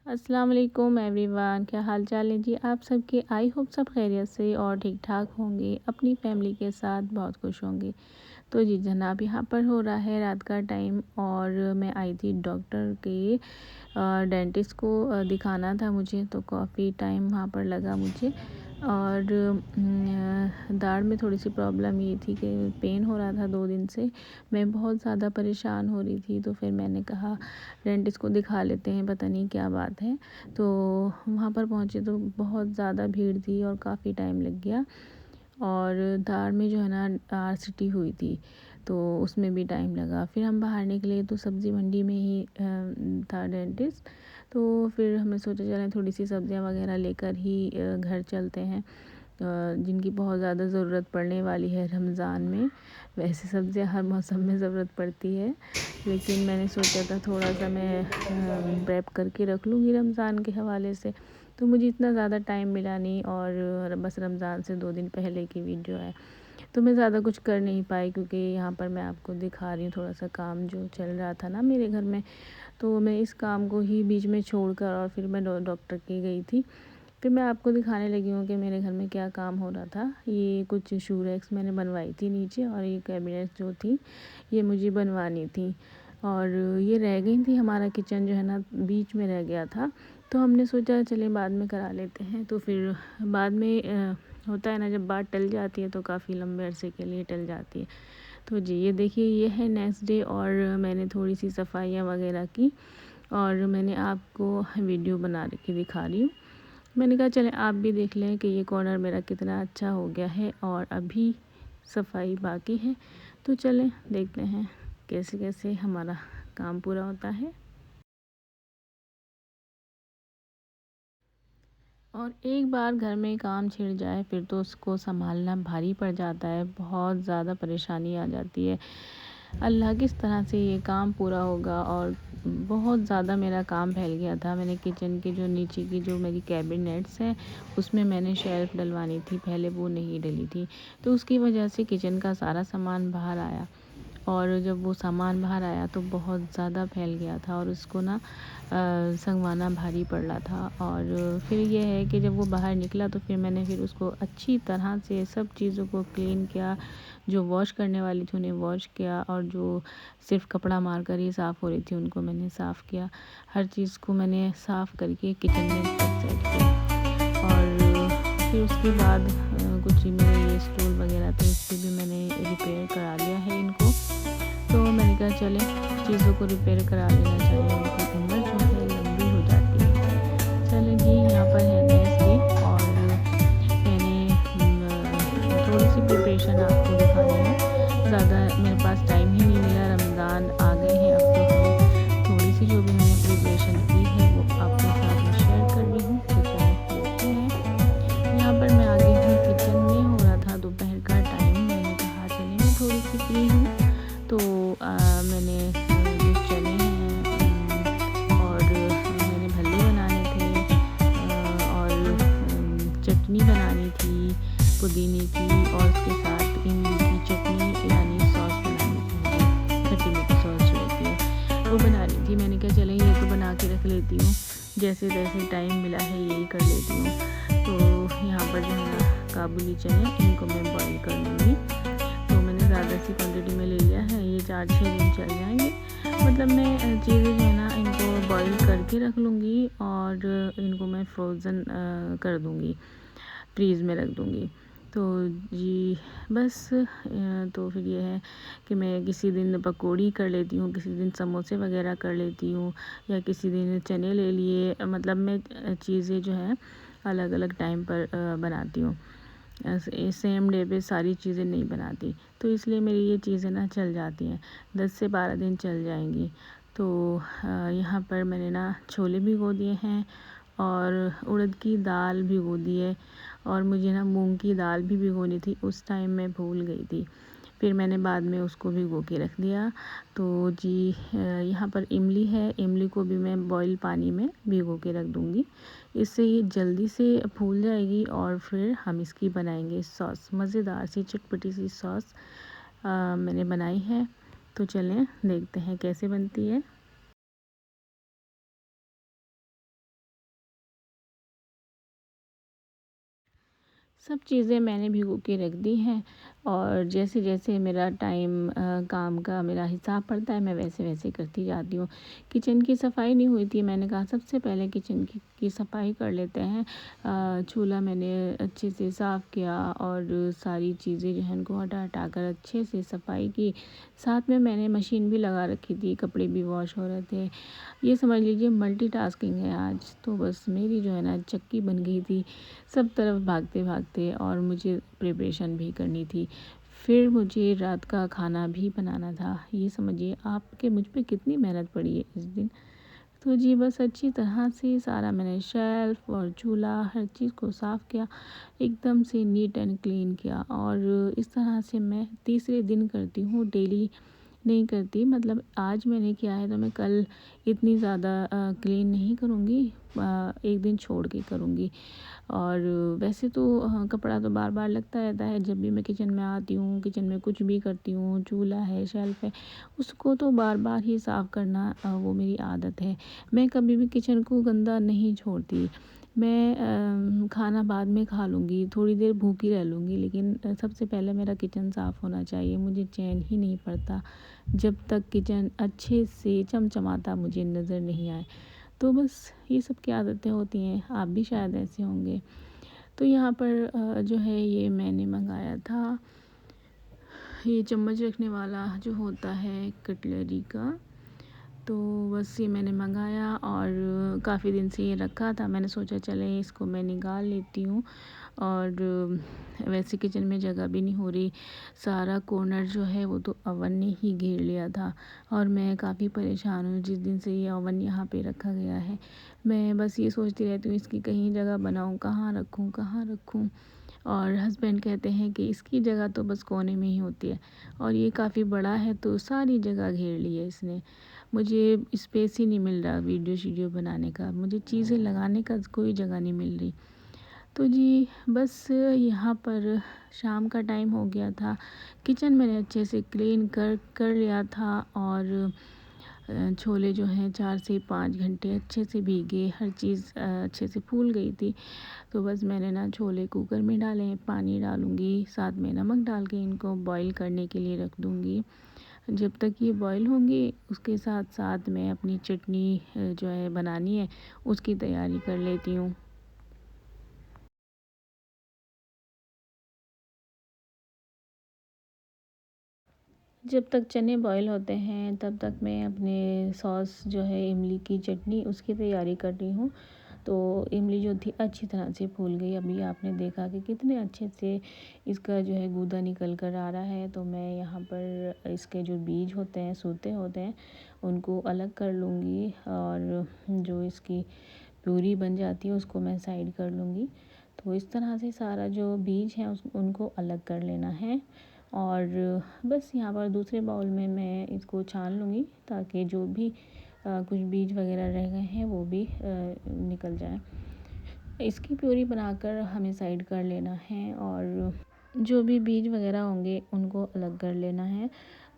अस्सलाम वालेकुम एवरीवन, क्या हाल चाल है जी आप सबके। आई होप सब खैरियत से और ठीक ठाक होंगे, अपनी फैमिली के साथ बहुत खुश होंगे। तो जी जनाब, यहाँ पर हो रहा है रात का टाइम और मैं आई थी डॉक्टर के डेंटिस्ट को दिखाना था मुझे। तो काफ़ी टाइम वहाँ पर लगा मुझे और दाढ़ में थोड़ी सी प्रॉब्लम ये थी कि पेन हो रहा था 2 दिन से। मैं बहुत ज़्यादा परेशान हो रही थी, तो फिर मैंने कहा डेंटिस्ट को दिखा लेते हैं, पता नहीं क्या बात है। तो वहाँ पर पहुँचे तो बहुत ज़्यादा भीड़ थी और काफ़ी टाइम लग गया। और दाढ़ में जो है ना RCT हुई थी, तो उसमें भी टाइम लगा। फिर हम बाहर निकले तो सब्ज़ी मंडी में ही था डेंटिस्ट। तो फिर हमें सोचा चलें थोड़ी सी सब्ज़ियाँ वगैरह लेकर ही घर चलते हैं, जिनकी बहुत ज़्यादा ज़रूरत पड़ने वाली है रमज़ान में। वैसे सब्ज़ियाँ हर मौसम में ज़रूरत पड़ती है, लेकिन मैंने सोचा था थोड़ा सा मैं प्रेप करके रख लूँगी रमज़ान के हवाले से। तो मुझे इतना ज़्यादा टाइम मिला नहीं और बस रमज़ान से 2 दिन पहले की वीडियो है, तो मैं ज़्यादा कुछ कर नहीं पाई क्योंकि यहाँ पर मैं आपको दिखा रही हूँ थोड़ा सा काम जो चल रहा था ना मेरे घर में। तो मैं इस काम को ही बीच में छोड़कर और फिर मैं डॉक्टर की गई थी। फिर मैं आपको दिखाने लगी हूँ कि मेरे घर में क्या काम हो रहा था। ये कुछ शू रैक्स मैंने बनवाई थी नीचे, और ये कैबिनेट जो थी ये मुझे बनवानी थी, और ये रह गई थी। हमारा किचन जो है ना बीच में रह गया था, तो हमने सोचा चलें बाद में करा लेते हैं। तो फिर बाद में होता है ना, जब बात टल जाती है तो काफ़ी लंबे अरसे के लिए टल जाती है। तो जी ये देखिए, ये है नेक्स्ट डे और मैंने थोड़ी सी सफाइयाँ वगैरह की और मैंने आपको वीडियो बना के दिखा रही हूँ। मैंने कहा चलें आप भी देख लें कि ये कॉर्नर मेरा कितना अच्छा हो गया है और अभी सफाई बाकी है। तो चलें देखते हैं कैसे कैसे हमारा काम पूरा होता है। और एक बार घर में काम छिड़ जाए फिर तो उसको संभालना भारी पड़ जाता है, बहुत ज़्यादा परेशानी आ जाती है। अल्लाह किस तरह से ये काम पूरा होगा। और बहुत ज़्यादा मेरा काम फैल गया था। मैंने किचन के जो नीचे की जो मेरी कैबिनेट्स हैं उसमें मैंने शेल्फ़ डलवानी थी, पहले वो नहीं डली थी, तो उसकी वजह से किचन का सारा सामान बाहर आया। और जब वो सामान बाहर आया तो बहुत ज़्यादा फैल गया था और उसको ना संगवाना भारी पड़ रहा था। और फिर ये है कि जब वो बाहर निकला तो फिर मैंने फिर उसको अच्छी तरह से सब चीज़ों को क्लीन किया। जो वॉश करने वाली थी उन्हें वॉश किया, और जो सिर्फ कपड़ा मार कर ही साफ़ हो रही थी उनको मैंने साफ़ किया। हर चीज़ को मैंने साफ़ करके किचन में सेट किया। और फिर उसके बाद कुछ मेरे ये स्टूल वगैरह थे उससे भी मैंने रिपेयर करा लिया है इनको। तो मैंने कहा चलें चीज़ों को रिपेयर करा लेना चाहिए, उनकी उम्र जो है लंबी हो जाती है। चलें जी, यहाँ पर है नेक्स्ट डे और मैंने थोड़ी सी प्रिपरेशन आपको दिखानी है। ज़्यादा मेरे पास टाइम ही नहीं मिला, रमज़ान आ गए हैं अब, तो फिर थोड़ी सी जो भी मैंने प्रिपरेशन की है वो आपके साथ में शेयर कर रही हूँ। तो चलें देखते हैं। यहाँ पर मैं आ गई हूँ किचन में, हो रहा था दोपहर का टाइम। मैंने कहा चलिए मैं थोड़ी सी फ्री हूँ, तो मैंने जो चने हैं और मैंने भल्ले बनाने थे और चटनी बनानी थी पुदीने की, और उसके साथ इमली की चटनी यानी सॉस बनानी थी मुझे, खट्टी मीठी सॉस जो होती है वो बना रही थी। मैंने कहा चलें ये तो बना के रख लेती हूँ, जैसे तैसे टाइम मिला है यही कर लेती हूँ। तो यहाँ पर जो है ना काबुली चने, इनको मैं बॉईल कर लूँगी। तो मैंने ज़्यादा सी क्वांटिटी में ले लिया है, ये 4-6 दिन चल जाएंगे। मतलब मैं चीज़ें जो है ना इनको बॉईल करके रख लूँगी और इनको मैं फ्रोज़न कर दूँगी, फ्रीज़ में रख दूँगी। तो जी बस तो फिर ये है कि मैं किसी दिन पकौड़ी कर लेती हूँ, किसी दिन समोसे वगैरह कर लेती हूँ, या किसी दिन चने ले लिए। मतलब मैं चीज़ें जो है अलग अलग टाइम पर बनाती हूँ, सेम डे पे सारी चीज़ें नहीं बनाती। तो इसलिए मेरी ये चीज़ें ना चल जाती हैं, 10 से 12 दिन चल जाएंगी। तो यहाँ पर मैंने ना छोले भिगो दिए हैं और उड़द की दाल भिगो दी है, और मुझे ना मूंग की दाल भी भिगोनी थी, उस टाइम मैं भूल गई थी, फिर मैंने बाद में उसको भिगो के रख दिया। तो जी यहाँ पर इमली है, इमली को भी मैं बॉईल पानी में भिगो के रख दूँगी, इससे ये जल्दी से फूल जाएगी और फिर हम इसकी बनाएंगे सॉस, मज़ेदार सी चटपटी सी सॉस मैंने बनाई है। तो चलें देखते हैं कैसे बनती है। सब चीज़ें मैंने भिगो के रख दी हैं और जैसे जैसे मेरा टाइम काम का मेरा हिसाब पड़ता है मैं वैसे वैसे करती जाती हूँ। किचन की सफाई नहीं हुई थी, मैंने कहा सबसे पहले किचन की सफाई कर लेते हैं। चूल्हा मैंने अच्छे से साफ़ किया और सारी चीज़ें जो है उनको हटा हटा कर अच्छे से सफाई की। साथ में मैंने मशीन भी लगा रखी थी, कपड़े भी वॉश हो रहे थे। ये समझ लीजिए मल्टीटास्किंग है आज तो। बस मेरी जो है ना चक्की बन गई थी सब तरफ भागते भागते, और मुझे प्रिपरेशन भी करनी थी। फिर मुझे रात का खाना भी बनाना था। ये समझिए आपके मुझ पे कितनी मेहनत पड़ी है इस दिन। तो जी बस अच्छी तरह से सारा मैंने शेल्फ और चूल्हा हर चीज़ को साफ़ किया, एकदम से नीट एंड क्लीन किया। और इस तरह से मैं तीसरे दिन करती हूँ, डेली नहीं करती। मतलब आज मैंने किया है तो मैं कल इतनी ज़्यादा क्लीन नहीं करूँगी, एक दिन छोड़ के करूँगी। और वैसे तो कपड़ा तो बार बार लगता रहता है जब भी मैं किचन में आती हूँ, किचन में कुछ भी करती हूँ, चूल्हा है, शेल्फ है, उसको तो बार बार ही साफ़ करना वो मेरी आदत है। मैं कभी भी किचन को गंदा नहीं छोड़ती। मैं खाना बाद में खा लूँगी, थोड़ी देर भूखी रह लूँगी, लेकिन सबसे पहले मेरा किचन साफ़ होना चाहिए। मुझे चैन ही नहीं पड़ता जब तक किचन अच्छे से चमचमाता मुझे नज़र नहीं आए। तो बस ये सब की आदतें होती हैं, आप भी शायद ऐसे होंगे। तो यहाँ पर जो है ये मैंने मंगाया था, ये चम्मच रखने वाला जो होता है कटलरी का। तो बस ये मैंने मंगाया और काफ़ी दिन से ये रखा था, मैंने सोचा चले इसको मैं निकाल लेती हूँ। और वैसे किचन में जगह भी नहीं हो रही, सारा कॉर्नर जो है वो तो ओवन ने ही घेर लिया था। और मैं काफ़ी परेशान हूँ जिस दिन से ये ओवन यहाँ पे रखा गया है। मैं बस ये सोचती रहती हूँ इसकी कहीं जगह बनाऊँ, कहाँ रखूँ कहाँ रखूँ। और हस्बैंड कहते हैं कि इसकी जगह तो बस कोने में ही होती है, और ये काफ़ी बड़ा है तो सारी जगह घेर ली है इसने। मुझे स्पेस ही नहीं मिल रहा वीडियो शीडियो बनाने का, मुझे चीज़ें लगाने का कोई जगह नहीं मिल रही। तो जी बस यहाँ पर शाम का टाइम हो गया था, किचन मैंने अच्छे से क्लीन कर लिया था। और छोले जो हैं 4 से 5 घंटे अच्छे से भीगे, हर चीज़ अच्छे से फूल गई थी। तो बस मैंने ना छोले कुकर में डाले, पानी डालूँगी, साथ में नमक डाल के इनको बॉईल करने के लिए रख दूँगी। जब तक ये बॉईल होंगी उसके साथ साथ मैं अपनी चटनी जो है बनानी है उसकी तैयारी कर लेती हूँ। जब तक चने बॉईल होते हैं तब तक मैं अपने सॉस जो है इमली की चटनी उसकी तैयारी कर रही हूँ। तो इमली जो थी अच्छी तरह से फूल गई, अभी आपने देखा कि कितने अच्छे से इसका जो है गूदा निकल कर आ रहा है। तो मैं यहाँ पर इसके जो बीज होते हैं, सूते होते हैं, उनको अलग कर लूँगी और जो इसकी प्यूरी बन जाती है उसको मैं साइड कर लूँगी। तो इस तरह से सारा जो बीज है उनको अलग कर लेना है। और बस यहाँ पर दूसरे बाउल में मैं इसको छान लूँगी ताकि जो भी कुछ बीज वगैरह रह गए हैं वो भी निकल जाए। इसकी प्यूरी बनाकर हमें साइड कर लेना है और जो भी बीज वगैरह होंगे उनको अलग कर लेना है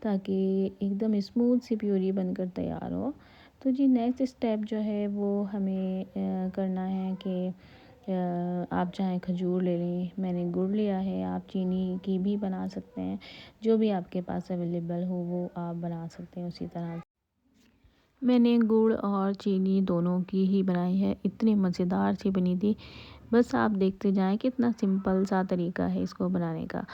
ताकि एकदम स्मूथ सी प्यूरी बनकर तैयार हो। तो जी नेक्स्ट स्टेप जो है वो हमें करना है कि आप चाहें खजूर ले लें, मैंने गुड़ लिया है, आप चीनी की भी बना सकते हैं, जो भी आपके पास अवेलेबल हो वो आप बना सकते हैं उसी तरह। मैंने गुड़ और चीनी दोनों की ही बनाई है, इतनी मज़ेदार सी बनी थी। बस आप देखते जाएं कितना सिंपल सा तरीका है इसको बनाने का।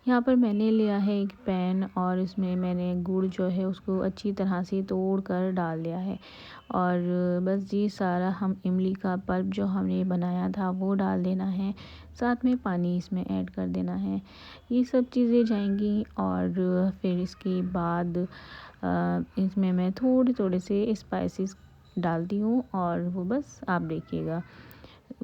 यहाँ पर मैंने लिया है एक पैन और इसमें मैंने गुड़ जो है उसको अच्छी तरह से तोड़ कर डाल दिया है। और बस ये सारा हम इमली का पल्प जो हमने बनाया था वो डाल देना है, साथ में पानी इसमें ऐड कर देना है। ये सब चीज़ें जाएंगी और फिर इसके बाद इसमें मैं थोड़े थोड़े से स्पाइसेस डालती हूँ और वो बस आप देखिएगा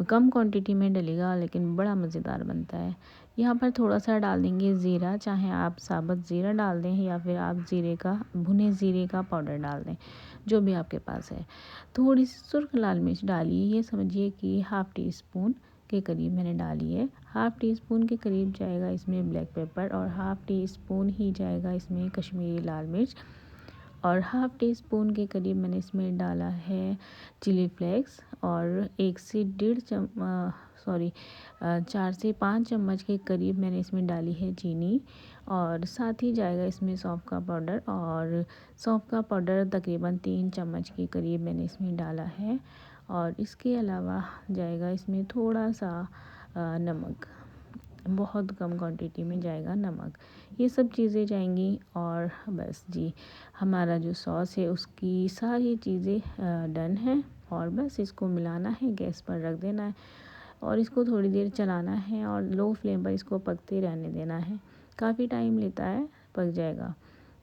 कम क्वांटिटी में डलेगा लेकिन बड़ा मज़ेदार बनता है। यहाँ पर थोड़ा सा डाल देंगे ज़ीरा, चाहे आप साबुत ज़ीरा डाल दें या फिर आप ज़ीरे का भुने ज़ीरे का पाउडर डाल दें, जो भी आपके पास है। थोड़ी सी सुर्ख लाल मिर्च डालिए, ये समझिए कि हाफ़ टी स्पून के करीब मैंने डाली है। हाफ़ टी स्पून के करीब जाएगा इसमें ब्लैक पेपर और हाफ़ टी स्पून ही जाएगा इसमें कश्मीरी लाल मिर्च। और हाफ़ टी स्पून के करीब मैंने इसमें डाला है चिली फ्लेक्स और 1 से डेढ़ 4 से 5 चम्मच के करीब मैंने इसमें डाली है चीनी। और साथ ही जाएगा इसमें सौंफ का पाउडर, और सौंफ का पाउडर तकरीबन 3 चम्मच के करीब मैंने इसमें डाला है। और इसके अलावा जाएगा इसमें थोड़ा सा नमक, बहुत कम क्वांटिटी में जाएगा नमक। ये सब चीज़ें जाएंगी और बस जी हमारा जो सॉस है उसकी सारी चीज़ें डन है। और बस इसको मिलाना है, गैस पर रख देना है और इसको थोड़ी देर चलाना है और लो फ्लेम पर इसको पकते रहने देना है। काफ़ी टाइम लेता है, पक जाएगा।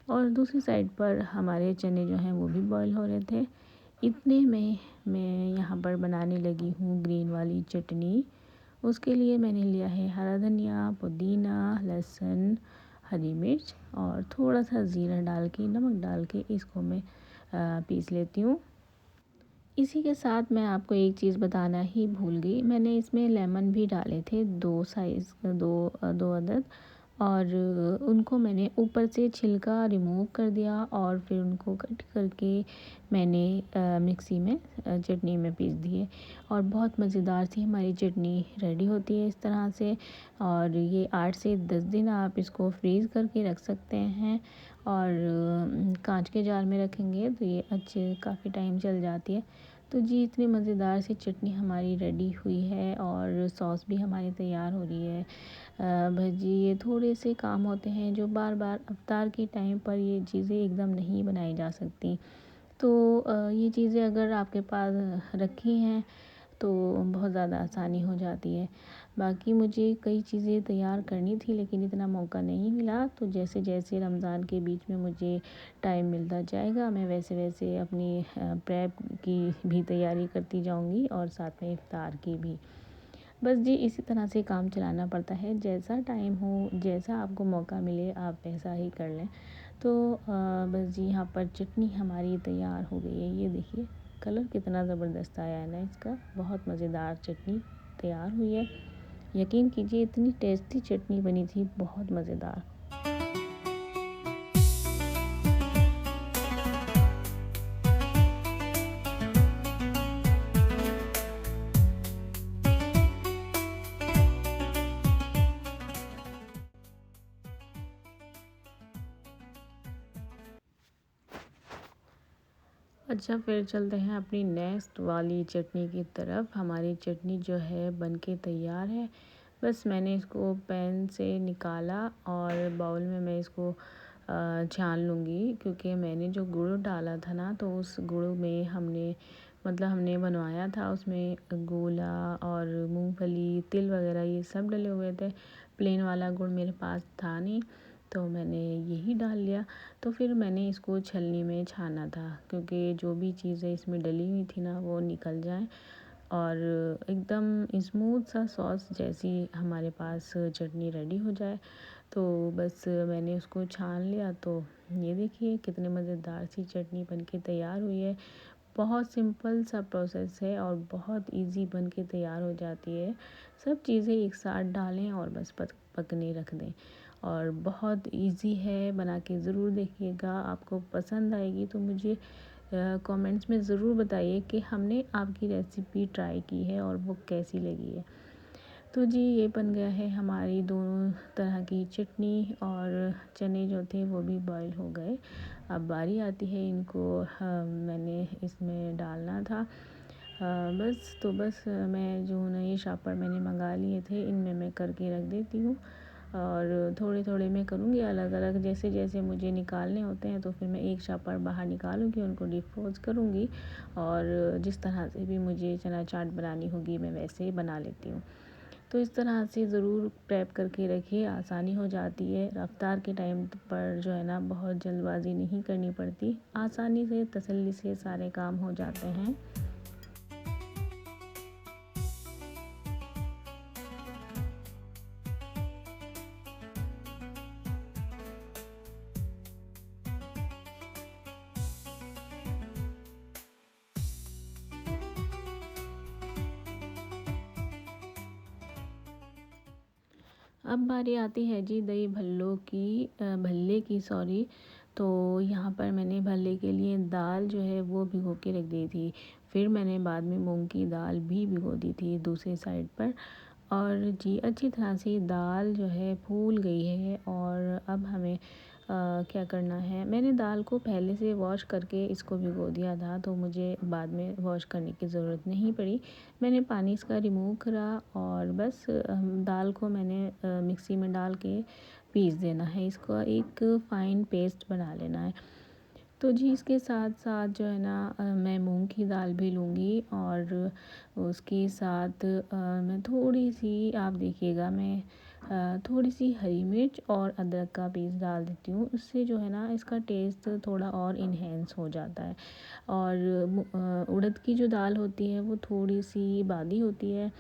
और दूसरी साइड पर हमारे चने जो हैं वो भी बॉईल हो रहे थे। इतने में मैं यहाँ पर बनाने लगी हूँ ग्रीन वाली चटनी। उसके लिए मैंने लिया है हरा धनिया, पुदीना, लहसुन, हरी मिर्च और थोड़ा सा ज़ीरा डाल के, नमक डाल के इसको मैं पीस लेती हूँ। इसी के साथ मैं आपको एक चीज़ बताना ही भूल गई, मैंने इसमें लेमन भी डाले थे, 2 अदद। और उनको मैंने ऊपर से छिलका रिमूव कर दिया और फिर उनको कट करके मैंने मिक्सी में चटनी में पीस दिए। और बहुत मज़ेदार सी हमारी चटनी रेडी होती है इस तरह से। और ये 8 से 10 दिन आप इसको फ्रीज़ करके रख सकते हैं। और कांच के जार में रखेंगे तो ये अच्छे काफ़ी टाइम चल जाती है। तो जी इतनी मज़ेदार सी चटनी हमारी रेडी हुई है और सॉस भी हमारी तैयार हो रही है। बस जी ये थोड़े से काम होते हैं जो बार बार इफ्तार के टाइम पर ये चीज़ें एकदम नहीं बनाई जा सकती। तो ये चीज़ें अगर आपके पास रखी हैं तो बहुत ज़्यादा आसानी हो जाती है। बाकी मुझे कई चीज़ें तैयार करनी थी लेकिन इतना मौका नहीं मिला, तो जैसे जैसे रमज़ान के बीच में मुझे टाइम मिलता जाएगा मैं वैसे वैसे अपनी प्रेप की भी तैयारी करती जाऊंगी और साथ में इफ्तार की भी। बस जी इसी तरह से काम चलाना पड़ता है, जैसा टाइम हो, जैसा आपको मौका मिले आप वैसा ही कर लें। तो बस जी यहाँ पर चटनी हमारी तैयार हो गई है। ये देखिए कलर कितना ज़बरदस्त आया है ना इसका, बहुत मज़ेदार चटनी तैयार हुई है। यकीन कीजिए इतनी टेस्टी चटनी बनी थी, बहुत मज़ेदार। अच्छा फिर चलते हैं अपनी नेक्स्ट वाली चटनी की तरफ। हमारी चटनी जो है बनके तैयार है। बस मैंने इसको पैन से निकाला और बाउल में मैं इसको छान लूँगी, क्योंकि मैंने जो गुड़ डाला था ना तो उस गुड़ में हमने बनवाया था, उसमें गोला और मूंगफली, तिल वगैरह ये सब डले हुए थे। प्लेन वाला गुड़ मेरे पास था नहीं तो मैंने यही डाल लिया। तो फिर मैंने इसको छलनी में छाना था, क्योंकि जो भी चीज़ें इसमें डली हुई थी ना वो निकल जाए और एकदम स्मूथ सा सॉस जैसी हमारे पास चटनी रेडी हो जाए। तो बस मैंने उसको छान लिया। तो ये देखिए कितने मज़ेदार सी चटनी बनके तैयार हुई है। बहुत सिंपल सा प्रोसेस है और बहुत इजी बन के तैयार हो जाती है। सब चीज़ें एक साथ डालें और बस पकने रख दें और बहुत इजी है। बना के ज़रूर देखिएगा, आपको पसंद आएगी। तो मुझे कमेंट्स में ज़रूर बताइए कि हमने आपकी रेसिपी ट्राई की है और वो कैसी लगी है। तो जी ये बन गया है हमारी दोनों तरह की चटनी और चने जो थे वो भी बॉईल हो गए। अब बारी आती है इनको मैंने इसमें डालना था। बस मैं जो ना ये शापर मैंने मंगा लिए थे इनमें मैं करके रख देती हूँ और थोड़े थोड़े मैं करूँगी अलग अलग। जैसे जैसे मुझे निकालने होते हैं तो फिर मैं एक शापर बाहर निकालूँगी, उनको डिस्पोज करूँगी और जिस तरह से भी मुझे चना चाट बनानी होगी मैं वैसे ही बना लेती हूँ। तो इस तरह से ज़रूर प्रेप करके रखिए, आसानी हो जाती है। रफ्तार के टाइम पर जो है ना बहुत जल्दबाजी नहीं करनी पड़ती, आसानी से तसल्ली से सारे काम हो जाते हैं। अब बारी आती है जी दही भल्ले की सॉरी। तो यहाँ पर मैंने भल्ले के लिए दाल जो है वो भिगो के रख दी थी। फिर मैंने बाद में मूंग की दाल भी भिगो दी थी दूसरी साइड पर। और जी अच्छी तरह से दाल जो है फूल गई है। और अब हमें क्या करना है, मैंने दाल को पहले से वॉश करके इसको भिगो दिया था, तो मुझे बाद में वॉश करने की ज़रूरत नहीं पड़ी। मैंने पानी इसका रिमूव करा और बस दाल को मैंने मिक्सी में डाल के पीस देना है। इसको एक फ़ाइन पेस्ट बना लेना है। तो जी इसके साथ साथ जो है ना मैं मूंग की दाल भी लूँगी और उसके साथ मैं थोड़ी सी, आप देखिएगा, मैं थोड़ी सी हरी मिर्च और अदरक का पीस डाल देती हूँ। उससे जो है ना इसका टेस्ट थोड़ा और इन्हेंस हो जाता है। और उड़द की जो दाल होती है वो थोड़ी सी बादी होती है,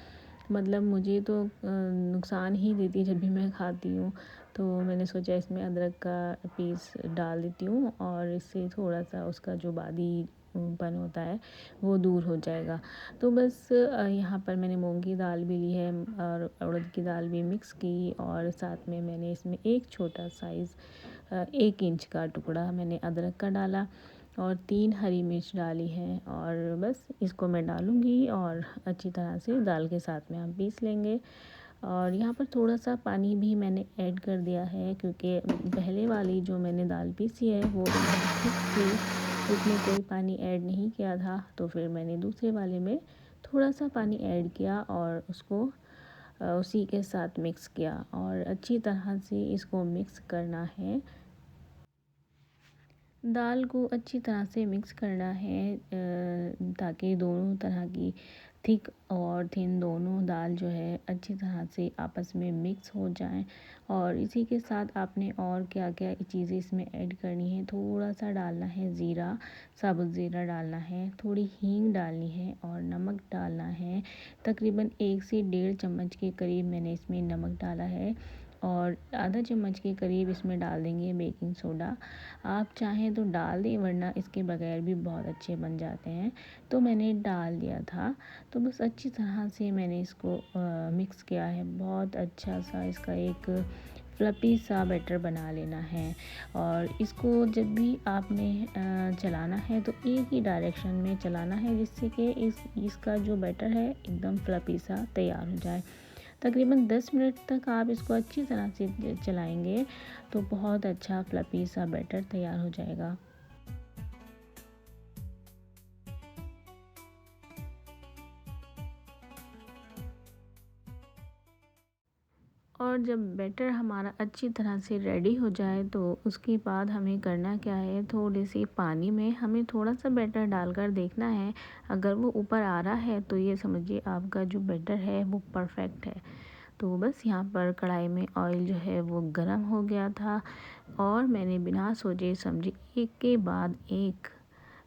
मतलब मुझे तो नुकसान ही देती है जब भी मैं खाती हूँ। तो मैंने सोचा इसमें अदरक का पीस डाल देती हूँ और इससे थोड़ा सा उसका जो बादी पन होता है वो दूर हो जाएगा। तो बस यहाँ पर मैंने मूंग की दाल भी ली है और उड़द की दाल भी मिक्स की, और साथ में मैंने इसमें एक छोटा साइज़ 1 इंच का टुकड़ा मैंने अदरक का डाला और 3 हरी मिर्च डाली है। और बस इसको मैं डालूँगी और अच्छी तरह से दाल के साथ में हम पीस लेंगे। और यहाँ पर थोड़ा सा पानी भी मैंने ऐड कर दिया है, क्योंकि पहले वाली जो मैंने दाल पीसी है वो एकदम थिक थी, उसमें कोई पानी ऐड नहीं किया था। तो फिर मैंने दूसरे वाले में थोड़ा सा पानी ऐड किया और उसको उसी के साथ मिक्स किया और अच्छी तरह से इसको मिक्स करना है। दाल को अच्छी तरह से मिक्स करना है ताकि दोनों तरह की थिक और थिन दोनों दाल जो है अच्छी तरह से आपस में मिक्स हो जाएं। और इसी के साथ आपने और क्या क्या चीज़ें इसमें ऐड करनी है, थोड़ा सा डालना है ज़ीरा, साबुत ज़ीरा डालना है, थोड़ी हींग डालनी है और नमक डालना है। तकरीबन 1 से 1.5 चम्मच के करीब मैंने इसमें नमक डाला है और आधा चम्मच के करीब इसमें डाल देंगे बेकिंग सोडा। आप चाहें तो डाल दें, वरना इसके बगैर भी बहुत अच्छे बन जाते हैं। तो मैंने डाल दिया था। तो बस अच्छी तरह से मैंने इसको मिक्स किया है। बहुत अच्छा सा इसका एक फ्लपी सा बैटर बना लेना है। और इसको जब भी आपने चलाना है तो एक ही डायरेक्शन में चलाना है, जिससे कि इसका जो बैटर है एकदम फ्लपी सा तैयार हो जाए। तकरीबन 10 मिनट तक आप इसको अच्छी तरह से चलाएंगे तो बहुत अच्छा फ्लपी सा बैटर तैयार हो जाएगा। और जब बैटर हमारा अच्छी तरह से रेडी हो जाए तो उसके बाद हमें करना क्या है, थोड़ी सी पानी में हमें थोड़ा सा बैटर डालकर देखना है। अगर वो ऊपर आ रहा है तो ये समझिए आपका जो बैटर है वो परफेक्ट है। तो बस यहाँ पर कढ़ाई में ऑयल जो है वो गरम हो गया था और मैंने बिना सोचे समझे एक के बाद एक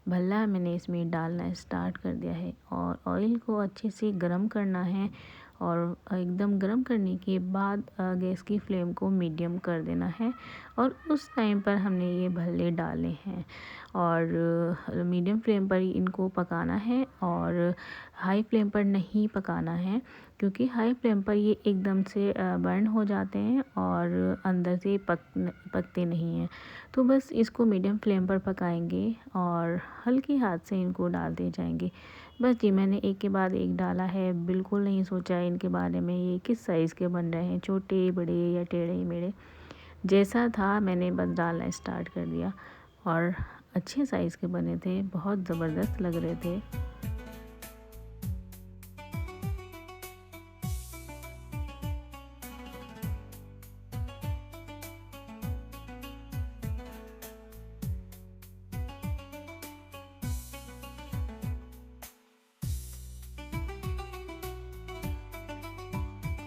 भल्ला मैंने इसमें डालना स्टार्ट कर दिया है। और ऑयल को अच्छे से गरम करना है और एकदम गरम करने के बाद गैस की फ्लेम को मीडियम कर देना है और उस टाइम पर हमने ये भल्ले डाले हैं। और मीडियम फ्लेम पर ही इनको पकाना है और हाई फ्लेम पर नहीं पकाना है, क्योंकि हाई फ्लेम पर ये एकदम से बर्न हो जाते हैं और अंदर से पकते नहीं हैं। तो बस इसको मीडियम फ्लेम पर पकाएंगे और हल्के हाथ से इनको डालते जाएंगे। बस जी मैंने एक के बाद एक डाला है, बिल्कुल नहीं सोचा इनके बारे में ये किस साइज़ के बन रहे हैं, छोटे बड़े या टेढ़े मेढ़े। जैसा था मैंने बस डालना स्टार्ट कर दिया और अच्छे साइज़ के बने थे, बहुत ज़बरदस्त लग रहे थे।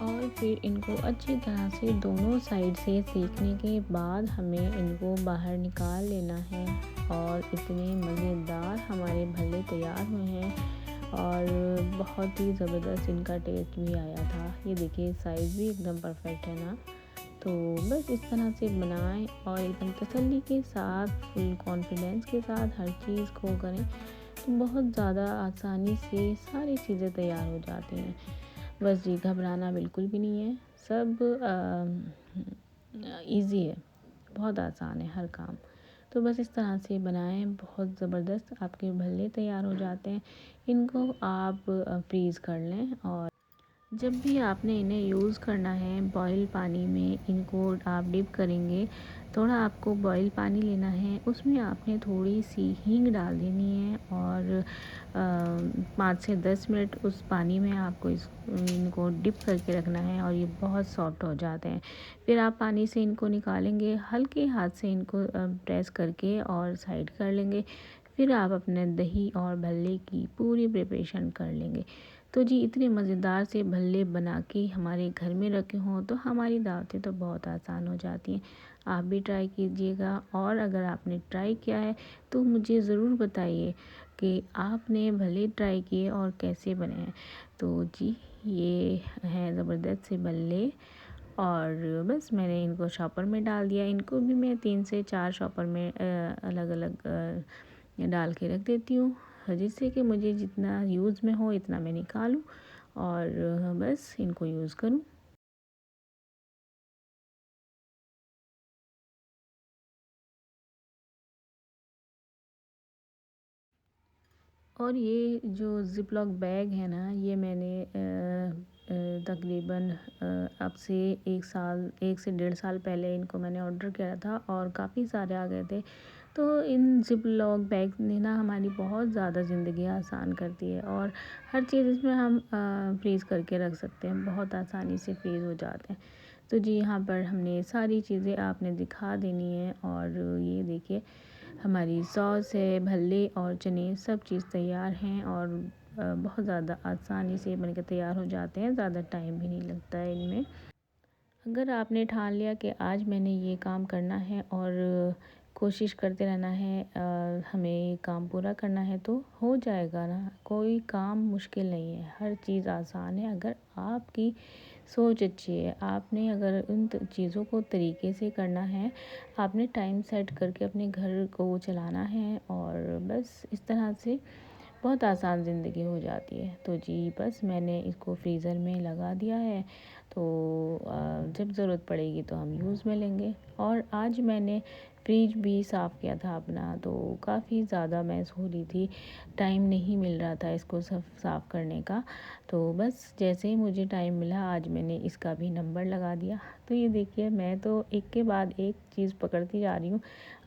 और फिर इनको अच्छी तरह से दोनों साइड से सेकने के बाद हमें इनको बाहर निकाल लेना है। और इतने मज़ेदार हमारे भल्ले तैयार हुए हैं और बहुत ही ज़बरदस्त इनका टेस्ट भी आया था। ये देखिए साइज़ भी एकदम परफेक्ट है ना। तो बस इस तरह से बनाएं और एकदम तसल्ली के साथ, फुल कॉन्फिडेंस के साथ हर चीज़ को करें तो बहुत ज़्यादा आसानी से सारी चीज़ें तैयार हो जाती हैं। बस जी घबराना बिल्कुल भी नहीं है, सब इजी है, बहुत आसान है हर काम। तो बस इस तरह से बनाएं, बहुत ज़बरदस्त आपके भल्ले तैयार हो जाते हैं। इनको आप फ्रीज़ कर लें और जब भी आपने इन्हें यूज़ करना है बॉयल पानी में इनको आप डिप करेंगे। थोड़ा आपको बॉयल पानी लेना है, उसमें आपने थोड़ी सी हींग डाल देनी है और 5 से 10 मिनट उस पानी में आपको इनको डिप करके रखना है और ये बहुत सॉफ्ट हो जाते हैं। फिर आप पानी से इनको निकालेंगे, हल्के हाथ से इनको प्रेस करके और साइड कर लेंगे। फिर आप अपने दही और भल्ले की पूरी प्रिपरेशन कर लेंगे। तो जी इतने मज़ेदार से भल्ले बना के हमारे घर में रखे हों तो हमारी दावतें तो बहुत आसान हो जाती हैं। आप भी ट्राई कीजिएगा और अगर आपने ट्राई किया है तो मुझे ज़रूर बताइए कि आपने भले ट्राई किए और कैसे बने हैं। तो जी ये हैं ज़बरदस्त से भल्ले और बस मैंने इनको शॉपर में डाल दिया। इनको भी मैं 3 से 4 शॉपर में अलग अलग डाल के रख देती हूँ, जिससे कि मुझे जितना यूज़ में हो इतना मैं निकालूँ और बस इनको यूज़ करूँ। और ये जो ज़िप-लॉक बैग है ना, ये मैंने तकरीबन अब से 1 साल 1 से डेढ़ साल पहले इनको मैंने ऑर्डर किया था और काफ़ी सारे आ गए थे। तो इन ज़िप-लॉक बैग ने ना हमारी बहुत ज़्यादा ज़िंदगी आसान कर दी है और हर चीज़ इसमें हम फ्रीज़ करके रख सकते हैं, बहुत आसानी से फ्रीज़ हो जाते हैं। तो जी यहाँ पर हमने सारी चीज़ें आपने दिखा देनी है और ये देखिए हमारी सॉस है, भल्ले और चने सब चीज़ तैयार हैं और बहुत ज़्यादा आसानी से बनकर तैयार हो जाते हैं, ज़्यादा टाइम भी नहीं लगता है इनमें। अगर आपने ठान लिया कि आज मैंने ये काम करना है और कोशिश करते रहना है, हमें ये काम पूरा करना है तो हो जाएगा ना। कोई काम मुश्किल नहीं है, हर चीज़ आसान है अगर आपकी सोच अच्छी है। आपने अगर उन चीज़ों को तरीके से करना है, आपने टाइम सेट करके अपने घर को चलाना है और बस इस तरह से बहुत आसान ज़िंदगी हो जाती है। तो जी बस मैंने इसको फ्रीज़र में लगा दिया है, तो जब ज़रूरत पड़ेगी तो हम यूज़ में लेंगे। और आज मैंने फ्रिज भी साफ़ किया था अपना, तो काफ़ी ज़्यादा मैस हो रही थी, टाइम नहीं मिल रहा था इसको सब साफ़ करने का। तो बस जैसे ही मुझे टाइम मिला आज मैंने इसका भी नंबर लगा दिया। तो ये देखिए मैं तो एक के बाद एक चीज़ पकड़ती जा रही हूँ।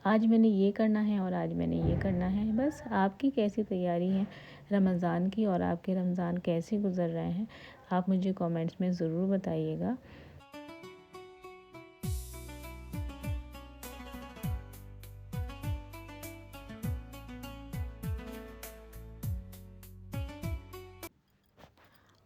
आज मैंने ये करना है और आज मैंने ये करना है। बस आपकी कैसी तैयारी है रमज़ान की और आपके रमज़ान कैसे गुज़र रहे हैं, आप मुझे कमेंट्स में ज़रूर बताइएगा।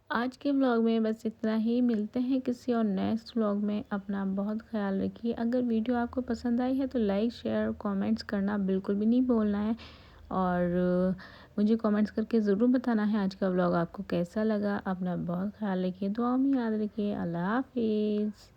आज के व्लॉग में बस इतना ही, मिलते हैं किसी और नेक्स्ट व्लॉग में। अपना बहुत ख़्याल रखिए। अगर वीडियो आपको पसंद आई है तो लाइक शेयर और कमेंट्स करना बिल्कुल भी नहीं भूलना है और मुझे कमेंट्स करके ज़रूर बताना है आज का व्लॉग आपको कैसा लगा। अपना बहुत ख़्याल रखिए, दुआ में याद रखिए। अल्लाह हाफ़िज़।